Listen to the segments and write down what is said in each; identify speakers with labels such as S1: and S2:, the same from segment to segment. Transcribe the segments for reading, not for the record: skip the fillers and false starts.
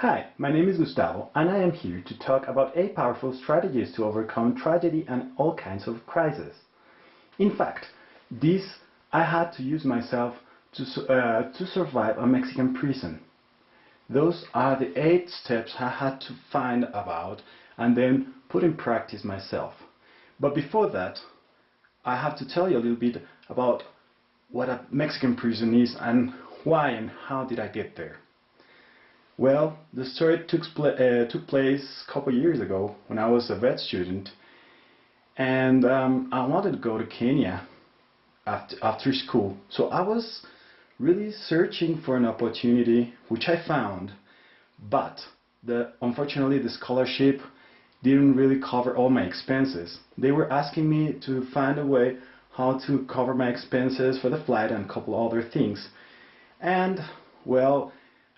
S1: Hi, my name is Gustavo and I am here to talk about 8 powerful strategies to overcome tragedy and all kinds of crises. In fact, this I had to use myself to survive a Mexican prison. Those are the 8 steps I had to find about and then put in practice myself. But before that, I have to tell you a little bit about what a Mexican prison is and why and how did I get there. Well, the story took place a couple years ago when I was a vet student, and I wanted to go to Kenya after school. So I was really searching for an opportunity, which I found, but unfortunately the scholarship didn't really cover all my expenses. They were asking me to find a way how to cover my expenses for the flight and a couple other things. And well,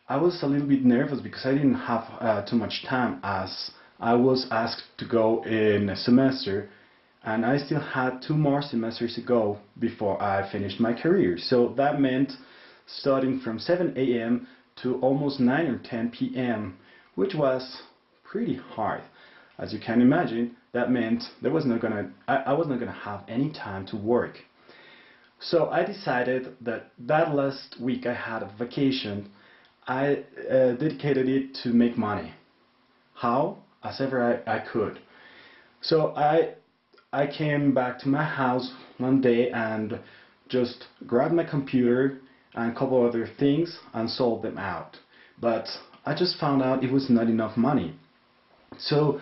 S1: I was a little bit nervous because I didn't have too much time, as I was asked to go in a semester and I still had 2 more semesters to go before I finished my career. So that meant studying from 7 a.m. to almost 9 or 10 p.m., which was pretty hard. As you can imagine, that meant I was not gonna have any time to work. So I decided that last week I had a vacation, I dedicated it to make money. How? As ever I could. So I came back to my house one day and just grabbed my computer and a couple other things and sold them out. But I just found out it was not enough money. So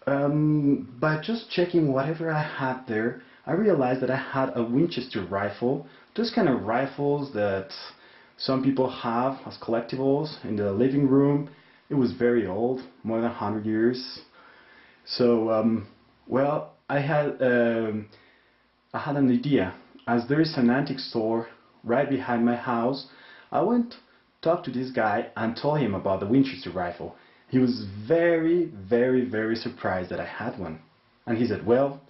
S1: by just checking whatever I had there, I realized that I had a Winchester rifle, those kind of rifles that some people have as collectibles in the living room. It was very old, more than 100 years. So, well, I had an idea. As there is an antique store right behind my house, I went to talk to this guy and told him about the Winchester rifle. He was very, very, very surprised that I had one. And he said, well,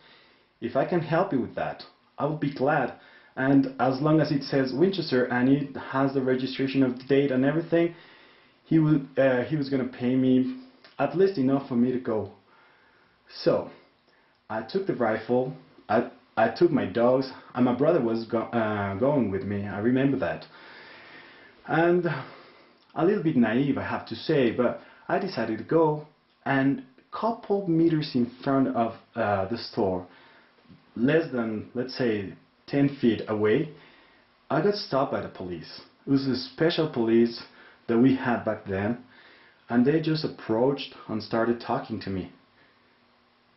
S1: if I can help you with that, I would be glad. And as long as it says Winchester and it has the registration of the date and everything, he was going to pay me at least enough for me to go. So I took the rifle, I took my dogs, and my brother was going with me. I remember that. And a little bit naive, I have to say, but I decided to go, and a couple meters in front of the store, less than, let's say, 10 feet away, I got stopped by the police. It was a special police that we had back then, and they just approached and started talking to me.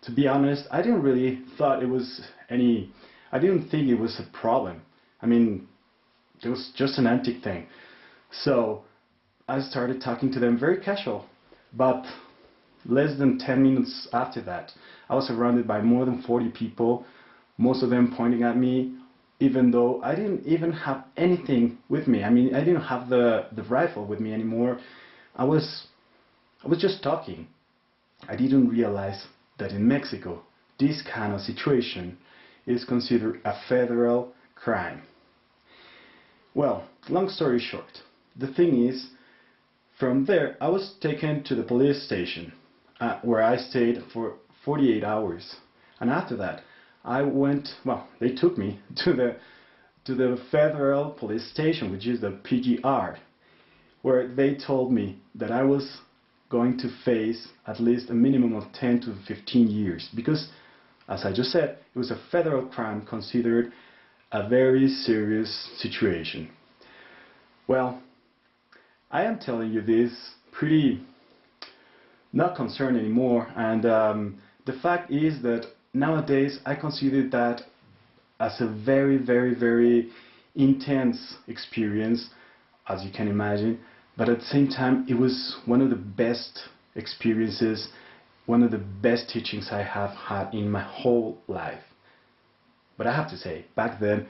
S1: To be honest, I didn't really thought it was I didn't think it was a problem. I mean, it was just an antique thing. So I started talking to them very casual, but less than 10 minutes after that, I was surrounded by more than 40 people, most of them pointing at me, even though I didn't even have anything with me. I mean, I didn't have the rifle with me anymore. I was just talking. I didn't realize that in Mexico, this kind of situation is considered a federal crime. Well, long story short, the thing is, from there I was taken to the police station where I stayed for 48 hours. And after that, they took me to the federal police station, which is the PGR, where they told me that I was going to face at least a minimum of 10 to 15 years, because, as I just said, it was a federal crime considered a very serious situation. Well, I am telling you this pretty not concerned anymore, and the fact is that nowadays I consider that as a very, very, very intense experience, as you can imagine, but at the same time it was one of the best experiences, one of the best teachings I have had in my whole life. But I have to say, back then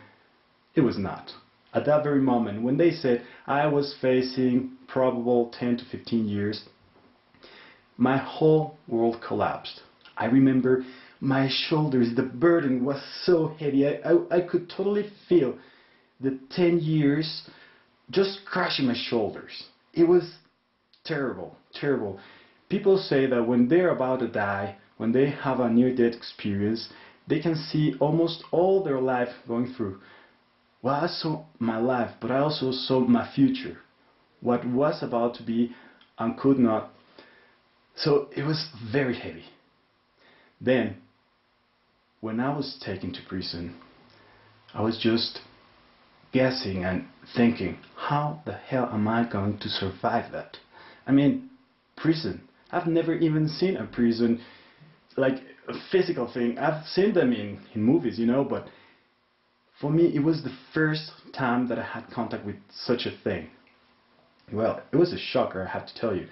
S1: it was not. At that very moment when they said I was facing probable 10 to 15 years, my whole world collapsed. I remember my shoulders, the burden was so heavy. I could totally feel the 10 years just crushing my shoulders. It was terrible, terrible. People say that when they're about to die, when they have a near-death experience, they can see almost all their life going through. Well, I saw my life, but I also saw my future. What was about to be and could not. So it was very heavy. Then, when I was taken to prison, I was just guessing and thinking, how the hell am I going to survive that? I mean, prison. I've never even seen a prison, like a physical thing. I've seen them in movies, you know, but for me it was the first time that I had contact with such a thing. Well, it was a shocker, I have to tell you.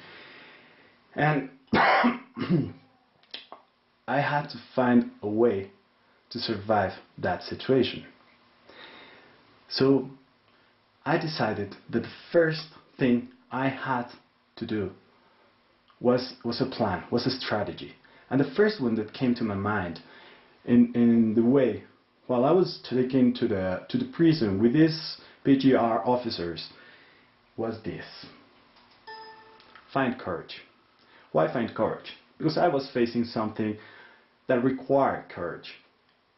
S1: And I had to find a way to survive that situation. So I decided that the first thing I had to do was a plan, was a strategy. And the first one that came to my mind in the way, while I was taken to the prison with these PGR officers, was this. Find courage. Why find courage? Because I was facing something that required courage.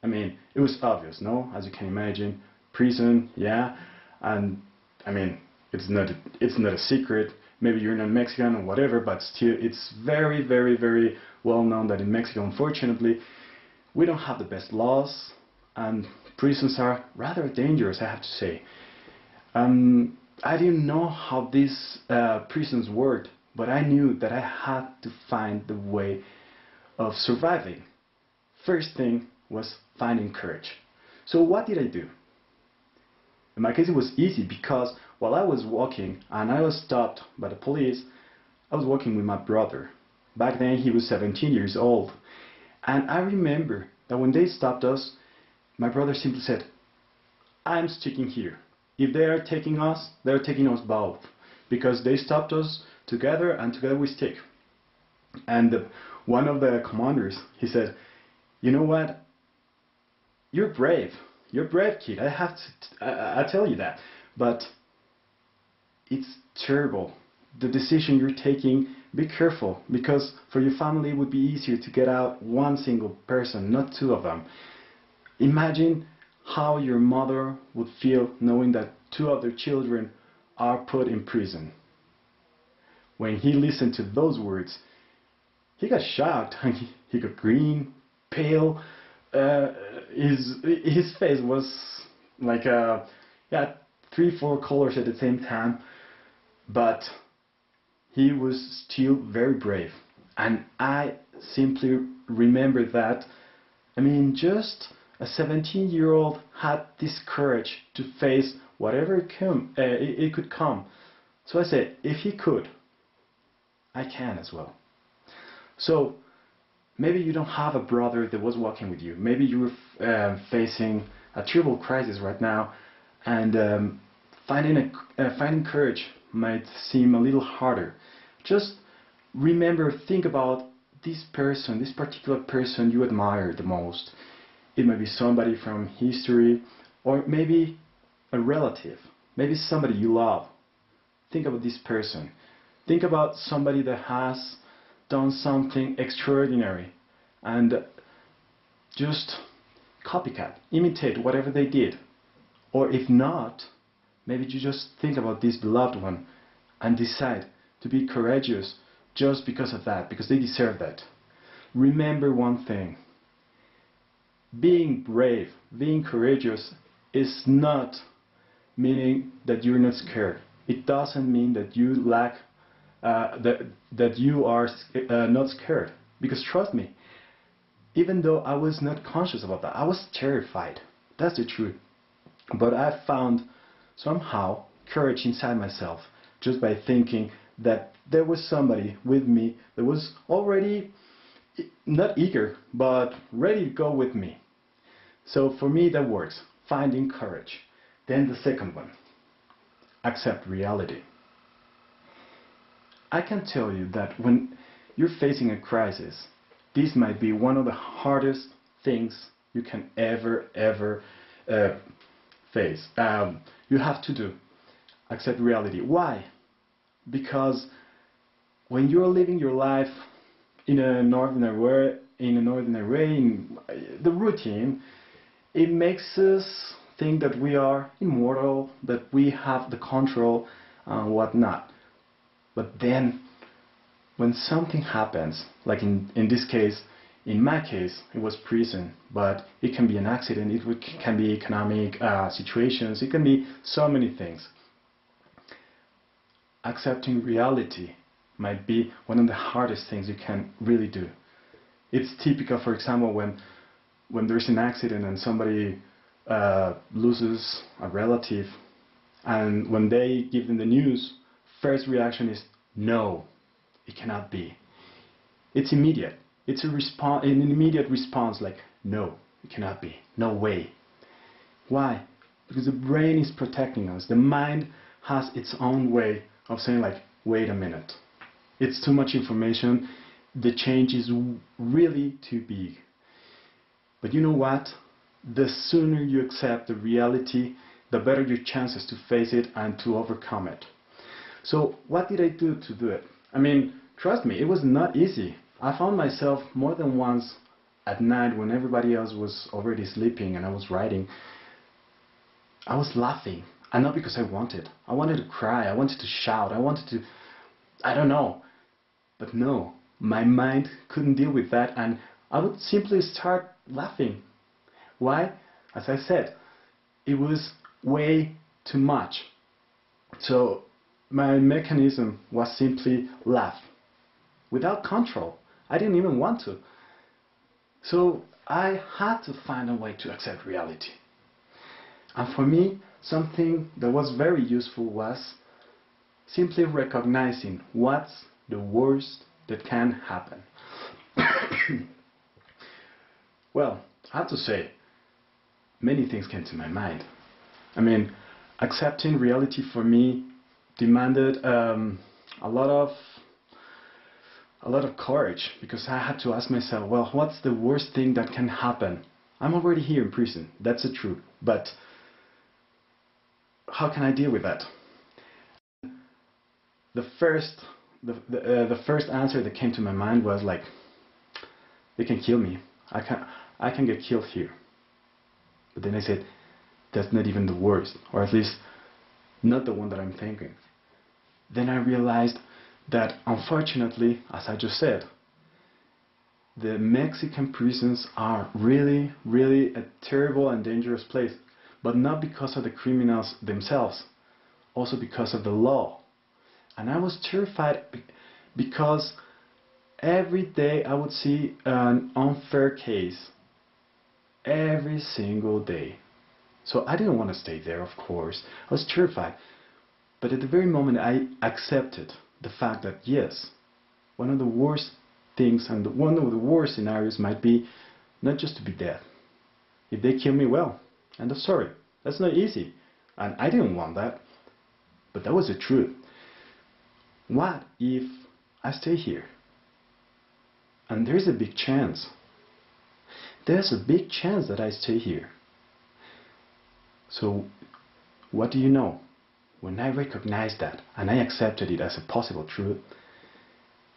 S1: I mean, it was obvious, no? As you can imagine, prison, yeah, and I mean, it's not a secret. Maybe you're not Mexican or whatever, but still, it's very, very, very well known that in Mexico, unfortunately, we don't have the best laws, and prisons are rather dangerous, I have to say. I didn't know how these prisons worked, but I knew that I had to find the way of surviving. First thing was finding courage. So what did I do? In my case, it was easy because while I was walking and I was stopped by the police, I was walking with my brother. Back then he was 17 years old. And I remember that when they stopped us, my brother simply said, I'm sticking here. If they are taking us, they're taking us both. Because they stopped us together and together we stick. And one of the commanders, he said, you know what? You're brave. You're brave, kid. I tell you that. But it's terrible. The decision you're taking, be careful. Because for your family it would be easier to get out one single person, not two of them. Imagine how your mother would feel knowing that two of their children are put in prison. When he listened to those words, he got shocked. He got green, pale. His face was like 3-4 colors at the same time, but he was still very brave. And I simply remember that, I mean, just a 17-year-old had this courage to face whatever it could come. So I said, if he could, I can as well. So maybe you don't have a brother that was walking with you. Maybe you're facing a terrible crisis right now, and finding courage might seem a little harder. Just remember, think about this person, this particular person you admire the most. It might be somebody from history, or maybe a relative, maybe somebody you love. Think about this person. Think about somebody that has done something extraordinary, and just copycat, imitate whatever they did. Or if not, maybe you just think about this beloved one and decide to be courageous just because of that, because they deserve that. Remember one thing. Being brave, being courageous is not meaning that you're not scared. It doesn't mean that you lack that you are not scared. Because trust me, even though I was not conscious about that, I was terrified. That's the truth. But I found somehow courage inside myself just by thinking that there was somebody with me that was already not eager, but ready to go with me. So for me that works, finding courage. Then the second one, accept reality. I can tell you that when you're facing a crisis, this might be one of the hardest things you can ever face. You have to do. Accept reality. Why? Because when you're living your life in an ordinary way, in the routine, it makes us think that we are immortal, that we have the control and whatnot. But then, when something happens, like in this case, in my case, it was prison, but it can be an accident, can be economic situations, it can be so many things. Accepting reality might be one of the hardest things you can really do. It's typical, for example, when there's an accident and somebody loses a relative, and when they give them the news, first reaction is, no, it cannot be. It's immediate. It's an immediate response, like, no, it cannot be, no way. Why? Because the brain is protecting us. The mind has its own way of saying, like, wait a minute. It's too much information. The change is really too big. But you know what? The sooner you accept the reality, the better your chances to face it and to overcome it. So what did I do to do it? I mean, trust me, it was not easy. I found myself more than once at night when everybody else was already sleeping and I was writing. I was laughing, and not because I wanted. I wanted to cry, I wanted to shout, I wanted to, I don't know. But no, my mind couldn't deal with that, and I would simply start laughing. Why? As I said, it was way too much. So my mechanism was simply laugh, without control. I didn't even want to. So I had to find a way to accept reality. And for me, something that was very useful was simply recognizing what's the worst that can happen. Well, I have to say, many things came to my mind. I mean, accepting reality for me demanded a lot of courage, because I had to ask myself, well, what's the worst thing that can happen? I'm already here in prison, that's the truth, but how can I deal with that? The first answer that came to my mind was like, they can kill me. I can get killed here. But then I said, that's not even the worst, or at least not the one that I'm thinking. Then I realized that unfortunately, as I just said, the Mexican prisons are really, really a terrible and dangerous place. But not because of the criminals themselves, also because of the law. And I was terrified because every day I would see an unfair case. Every single day. So I didn't want to stay there, of course. I was terrified. But at the very moment I accepted the fact that yes, one of the worst things and one of the worst scenarios might be not just to be dead. If they kill me, well, end of story. That's not easy. And I didn't want that. But that was the truth. What if I stay here? And there's a big chance. There's a big chance that I stay here. So, what do you know? When I recognized that, and I accepted it as a possible truth,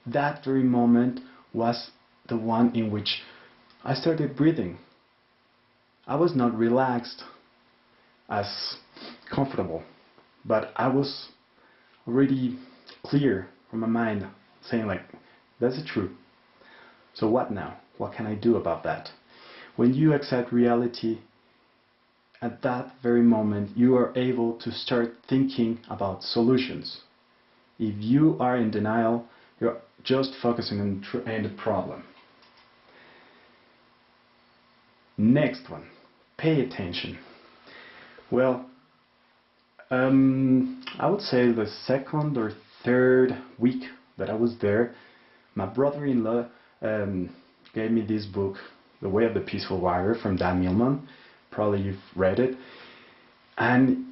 S1: that very moment was the one in which I started breathing. I was not relaxed, as comfortable, but I was already clear from my mind, saying like, that's the truth. So what now? What can I do about that? When you accept reality, at that very moment you are able to start thinking about solutions. If you are in denial, you're just focusing on the problem. Next one, pay attention. Well, I would say the second or third week that I was there, my brother-in-law gave me this book, The Way of the Peaceful Warrior from Dan Millman. Probably you've read it. And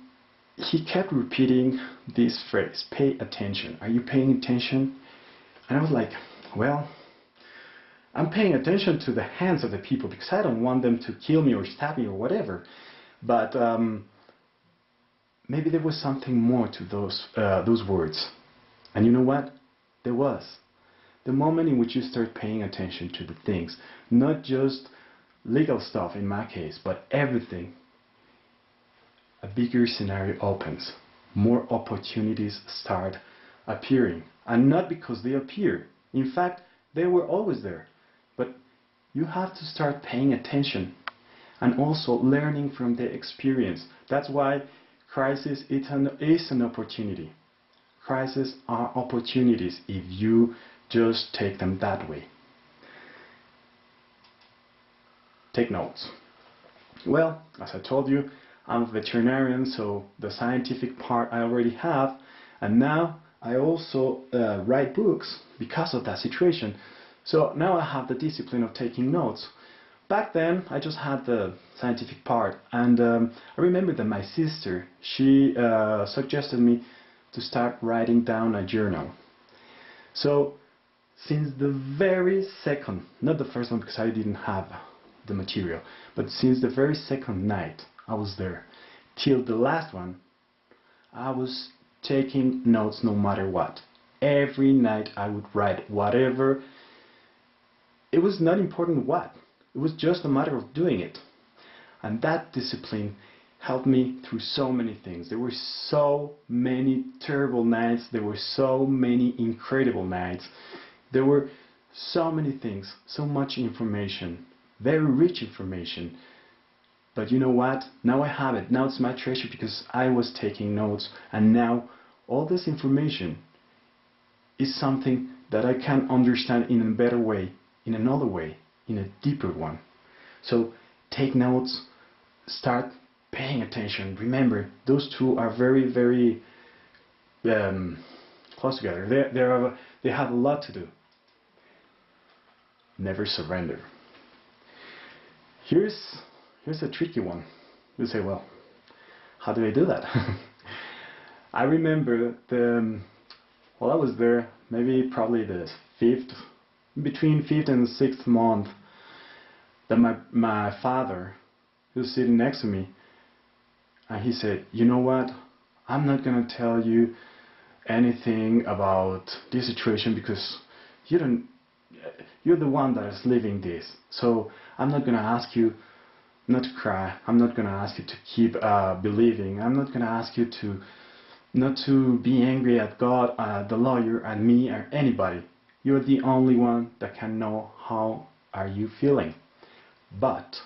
S1: he kept repeating this phrase, pay attention. Are you paying attention? And I was like, well, I'm paying attention to the hands of the people because I don't want them to kill me or stab me or whatever. But maybe there was something more to those words. And you know what? There was. The moment in which you start paying attention to the things, not just legal stuff in my case, but everything, a bigger scenario opens. More opportunities start appearing. And not because they appear. In fact, they were always there. But you have to start paying attention and also learning from the experience. That's why crisis is an opportunity. Crises are opportunities if you just take them that way. Take notes. Well, as I told you, I'm a veterinarian, so the scientific part I already have, and now I also write books because of that situation. So now I have the discipline of taking notes. Back then, I just had the scientific part, and I remember that my sister, she suggested me to start writing down a journal. So, since the very second, not the first one because I didn't have the material, but since the very second night I was there, till the last one, I was taking notes no matter what. Every night I would write whatever. It was not important what. It was just a matter of doing it. And that discipline helped me through so many things. There were so many terrible nights. There were so many incredible nights. There were so many things, so much information, very rich information. But you know what? Now I have it. Now it's my treasure because I was taking notes, and now all this information is something that I can understand in a better way, in another way, in a deeper one. So take notes, start paying attention. Remember, those two are very, very close together. They have a lot to do. Never surrender. Here's a tricky one. You say, well, how do I do that? I remember while I was there, probably the between 5th and 6th month, that my father, he was sitting next to me, and he said, you know what, I'm not going to tell you anything about this situation because you're the one that is living this. So I'm not going to ask you not to cry. I'm not going to ask you to keep believing. I'm not going to ask you to not to be angry at God, the lawyer, and me, or anybody. You're the only one that can know how are you feeling. But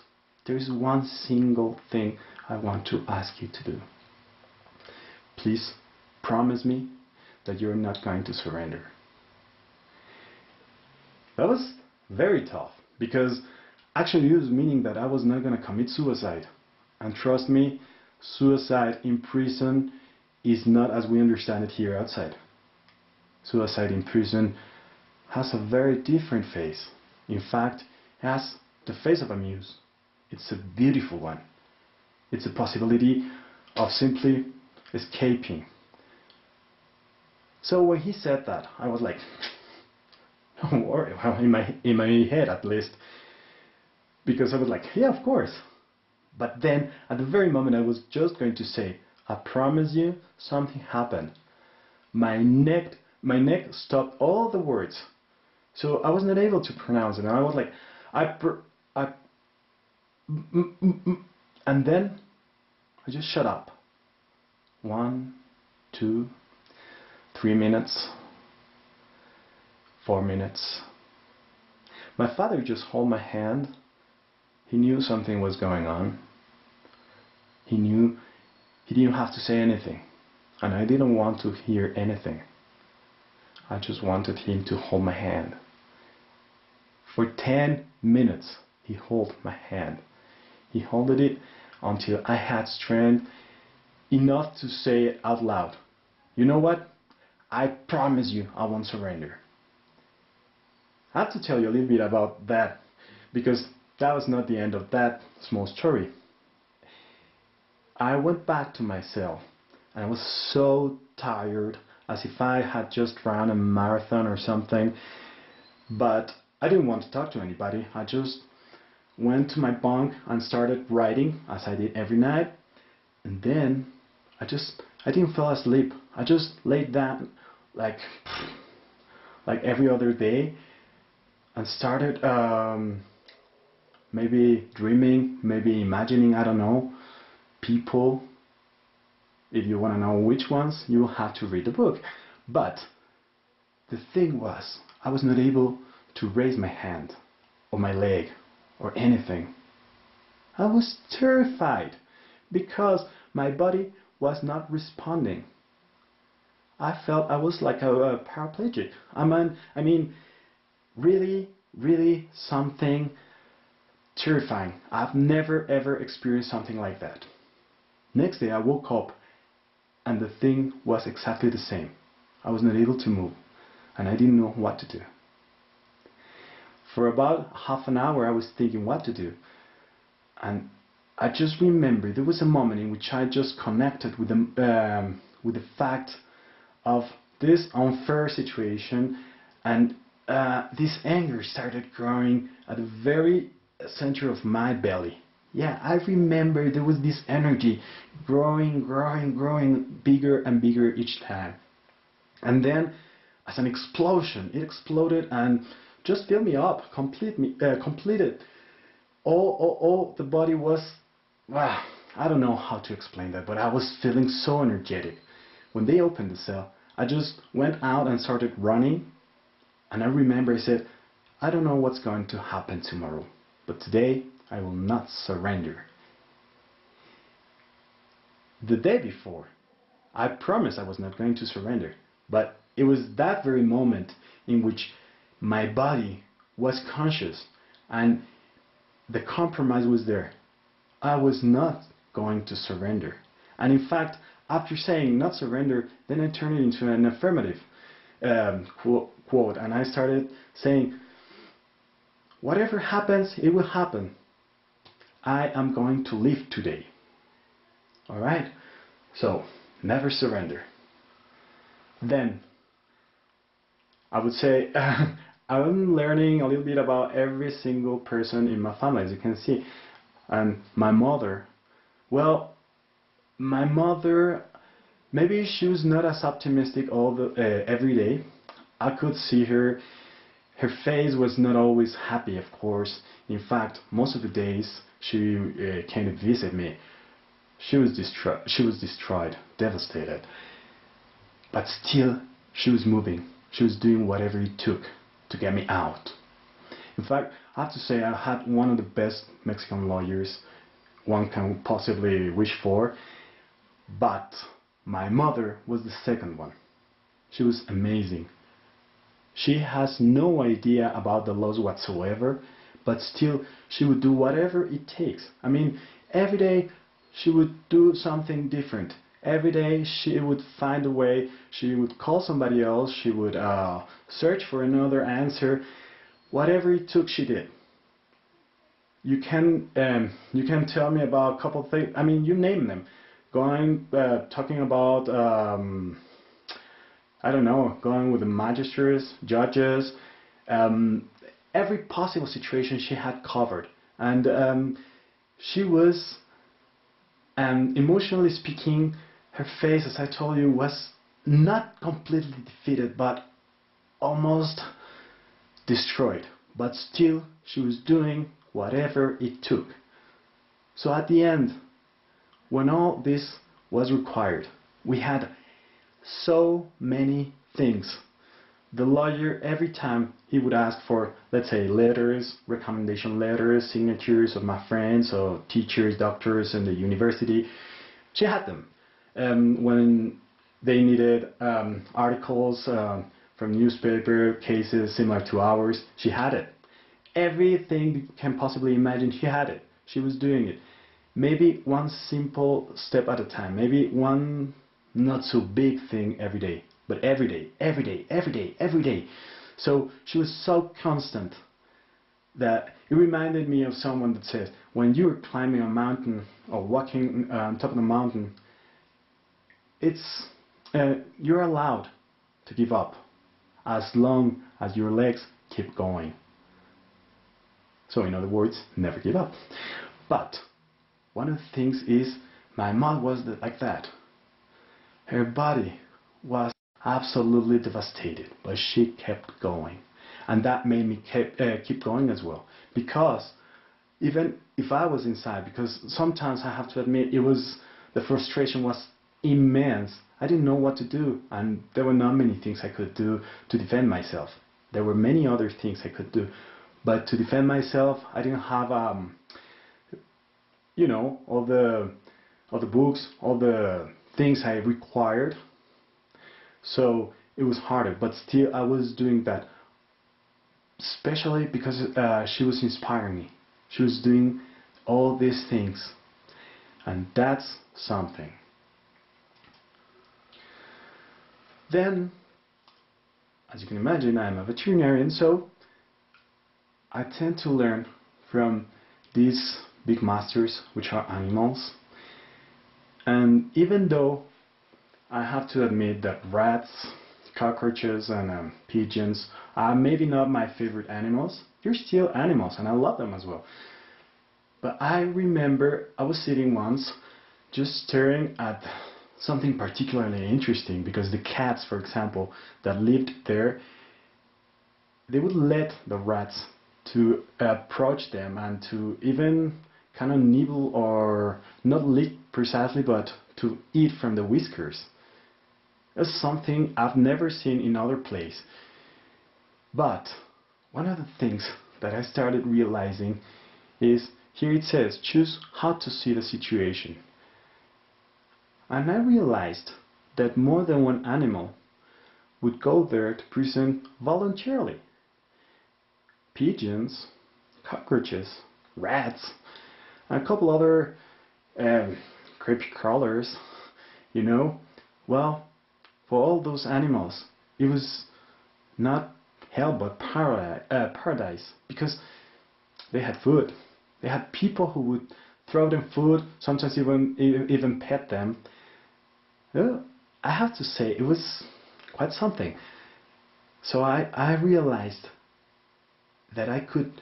S1: there's one single thing I want to ask you to do. Please promise me that you're not going to surrender. That was very tough, because actually it was meaning that I was not going to commit suicide. And trust me, suicide in prison is not as we understand it here outside. Suicide in prison has a very different face. In fact, it has the face of a muse. It's a beautiful one. It's a possibility of simply escaping. So when he said that, I was like, don't worry, well, in my head at least, because I was like, yeah, of course. But then, at the very moment I was just going to say, I promise you, something happened. My neck stopped all the words. So I was not able to pronounce it. And I was like, and then I just shut up. 1, 2, 3 minutes, 4 minutes. My father just held my hand. He knew something was going on. He knew he didn't have to say anything. And I didn't want to hear anything. I just wanted him to hold my hand. For 10 minutes, he held my hand. He held it until I had strength enough to say it out loud. You know what? I promise you I won't surrender. I have to tell you a little bit about that, because that was not the end of that small story. I went back to my cell, and I was so tired, as if I had just run a marathon or something, but I didn't want to talk to anybody. I just went to my bunk and started writing, as I did every night, and then I didn't fall asleep. I just laid down like like every other day, and started maybe dreaming, maybe imagining, I don't know, people. If you want to know which ones, you will have to read the book. But the thing was, I was not able to raise my hand or my leg or anything. I was terrified because my body was not responding. I felt I was like a paraplegic. I mean, really, really something terrifying. I've never ever experienced something like that. Next day I woke up and the thing was exactly the same. I was not able to move and I didn't know what to do. For about half an hour I was thinking what to do, and I just remember there was a moment in which I just connected with the fact of this unfair situation, and this anger started growing at the very center of my belly. Yeah, I remember there was this energy growing, growing, growing, bigger and bigger each time. And then, as an explosion, it exploded and just filled me up, completed. All the body was, wow, I don't know how to explain that, but I was feeling so energetic. When they opened the cell, I just went out and started running. And I remember I said, I don't know what's going to happen tomorrow, but today I will not surrender. The day before, I promised I was not going to surrender, but it was that very moment in which my body was conscious and the compromise was there. I was not going to surrender. And in fact, after saying not surrender, then I turned it into an affirmative quote, and I started saying, whatever happens, it will happen. I am going to live today. Alright? So, never surrender. Then, I would say, I'm learning a little bit about every single person in my family, as you can see. And my mother, well, my mother, maybe she was not as optimistic every day. I could see her. Her face was not always happy, of course. In fact, most of the days she came to visit me, she was destroyed, devastated. But still, she was moving. She was doing whatever it took to get me out. In fact, I have to say I had one of the best Mexican lawyers one can possibly wish for, but my mother was the second one. She was amazing. She has no idea about the laws whatsoever, but still she would do whatever it takes. I mean, every day she would do something different. Every day she would find a way, she would call somebody else, she would search for another answer. Whatever it took, she did. You can tell me about a couple of things, I mean, you name them. Talking about, I don't know, going with the magistrates, judges, every possible situation she had covered. And she was, emotionally speaking, her face, as I told you, was not completely defeated, but almost destroyed. But still, she was doing whatever it took. So at the end, when all this was required, we had so many things. The lawyer, every time he would ask for, let's say, letters, recommendation letters, signatures of my friends or teachers, doctors in the university, she had them. When they needed articles from newspaper cases similar to ours, she had it. Everything you can possibly imagine, she had it. She was doing it. Maybe one simple step at a time. Maybe one not so big thing every day. But every day, every day, every day, every day. So she was so constant that it reminded me of someone that says, when you're climbing a mountain or walking on top of the mountain, you're allowed to give up as long as your legs keep going. So in other words, never give up. But one of the things is, my mom was like that. Her body was absolutely devastated, but she kept going. And that made me keep going as well. Because even if I was inside, because sometimes I have to admit the frustration was immense. I didn't know what to do, and there were not many things I could do to defend myself. There were many other things I could do, but to defend myself, I didn't have all the books, all the things I required. So it was harder, but still I was doing that, especially because she was inspiring me. She was doing all these things, and that's something. Then, as you can imagine, I'm a veterinarian, so I tend to learn from these big masters, which are animals. And even though I have to admit that rats, cockroaches, and pigeons are maybe not my favorite animals, they're still animals, and I love them as well. But I remember I was sitting once just staring at something particularly interesting, because the cats, for example, that lived there, they would let the rats to approach them and to even kind of nibble, or not lick precisely, but to eat from the whiskers. That's something I've never seen in other places. But one of the things that I started realizing is, here it says, choose how to see the situation. And I realized that more than one animal would go there to prison voluntarily. Pigeons, cockroaches, rats, and a couple other creepy crawlers, well, for all those animals, it was not hell but paradise, because they had food. They had people who would throw them food, sometimes even pet them. Well, I have to say, it was quite something. So I realized that I could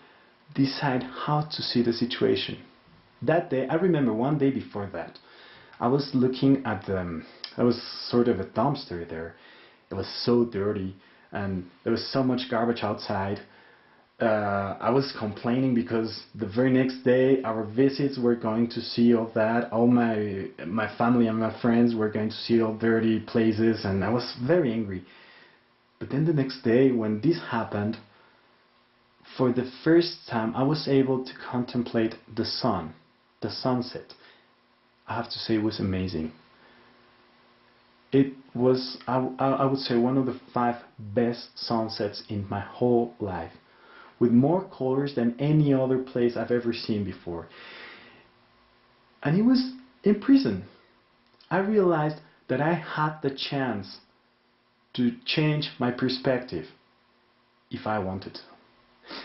S1: decide how to see the situation. That day, I remember one day before that, I was looking at there was sort of a dumpster there. It was so dirty, and there was so much garbage outside. I was complaining because the very next day our visits were going to see all that. All my family and my friends were going to see all dirty places, and I was very angry. But then the next day, when this happened, for the first time I was able to contemplate the sun, the sunset. I have to say, it was amazing. It was, I would say, one of the 5 best sunsets in my whole life, with more colors than any other place I've ever seen before. And it was in prison. I realized that I had the chance to change my perspective if I wanted to.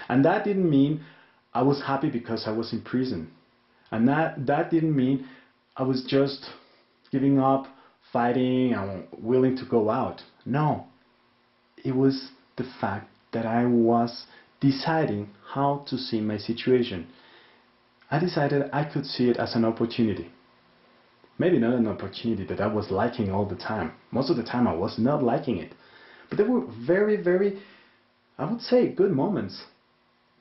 S1: And that didn't mean I was happy because I was in prison. And that didn't mean I was just giving up, fighting, and willing to go out. No. It was the fact that I was deciding how to see my situation. I decided I could see it as an opportunity. Maybe not an opportunity that I was liking all the time. Most of the time I was not liking it. But there were very, very, I would say, good moments.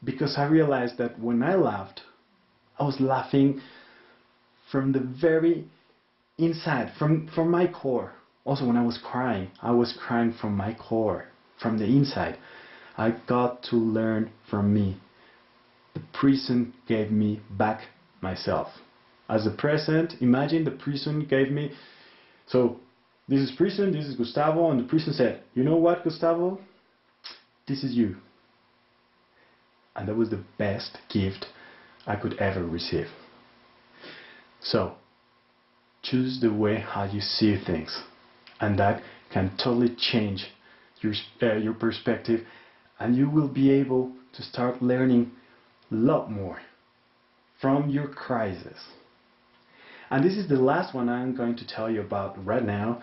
S1: Because I realized that when I laughed, I was laughing from the very inside, from my core. Also when I was crying from my core, from the inside. I got to learn from me. The prison gave me back myself. As a present, imagine the prison gave me, so this is prison, this is Gustavo, and the prison said, you know what, Gustavo? This is you. And that was the best gift I could ever receive. So, choose the way how you see things, and that can totally change your perspective, and you will be able to start learning a lot more from your crisis. And this is the last one I'm going to tell you about right now.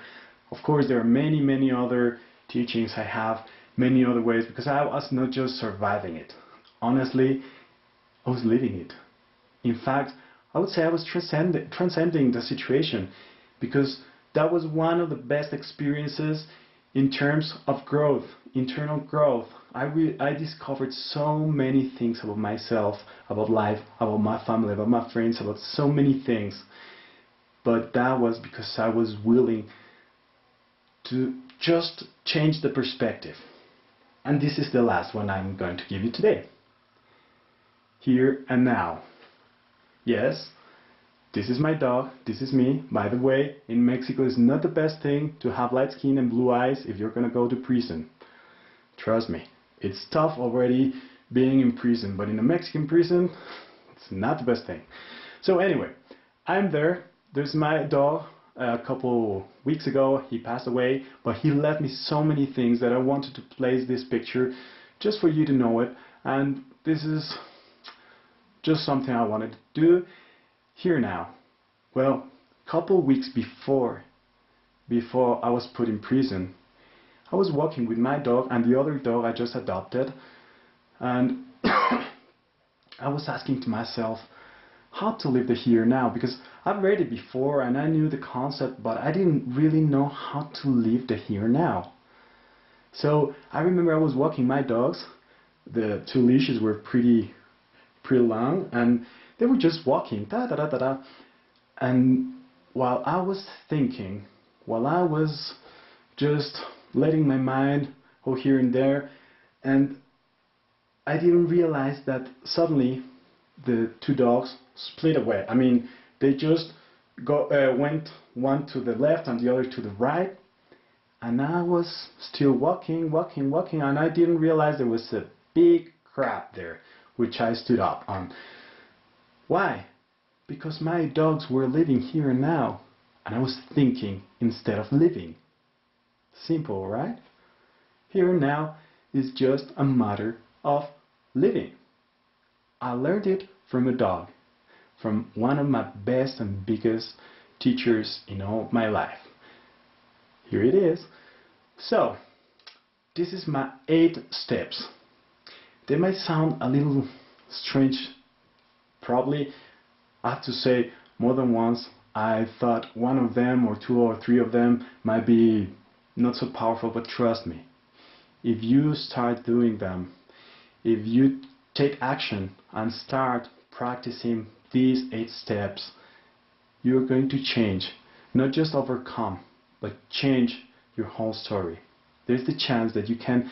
S1: Of course, there are many, many other teachings I have, many other ways, because I was not just surviving it. Honestly, I was living it. In fact, I would say I was transcending the situation, because that was one of the best experiences in terms of growth, internal growth, I discovered so many things about myself, about life, about my family, about my friends, about so many things. But that was because I was willing to just change the perspective. And this is the last one I'm going to give you today. Here and now. Yes, this is my dog, this is me. By the way, in Mexico it's not the best thing to have light skin and blue eyes if you're gonna go to prison. Trust me, it's tough already being in prison, but in a Mexican prison, it's not the best thing. So anyway, I'm there. There's my dog. A couple weeks ago he passed away, but he left me so many things that I wanted to place this picture just for you to know it. And this is just something I wanted to do here now. Well, a couple weeks before I was put in prison, I was walking with my dog and the other dog I just adopted, and I was asking to myself how to live the here now, because I've read it before and I knew the concept, but I didn't really know how to live the here now. So I remember I was walking my dogs. The two leashes were pretty long, and they were just walking, da da da da da. And while I was thinking, while I was just letting my mind go here and there, and I didn't realize that suddenly the two dogs split away. I mean, they just went one to the left and the other to the right, and I was still walking, and I didn't realize there was a big crab there, which I stood up on. Why? Because my dogs were living here and now, and I was thinking instead of living. Simple, right? Here and now is just a matter of living. I learned it from a dog, from one of my best and biggest teachers in all my life. Here it is. So, this is my 8 steps. They might sound a little strange. Probably, I have to say, more than once I thought one of them or 2 or 3 of them might be not so powerful, but trust me, if you start doing them, if you take action and start practicing these 8 steps, you're going to change, not just overcome, but change your whole story. There's the chance that you can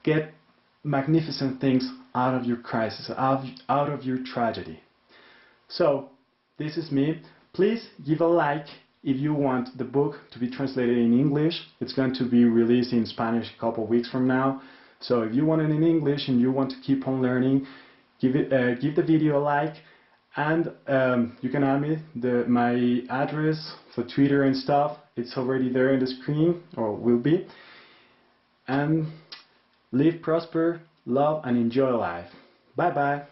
S1: get magnificent things out of your crisis, out of your tragedy. So, this is me. Please give a like if you want the book to be translated in English. It's going to be released in Spanish a couple of weeks from now. So if you want it in English and you want to keep on learning, give the video a like, and you can add me my address for Twitter and stuff. It's already there on the screen, or will be. And live, prosper, love, and enjoy life. Bye bye.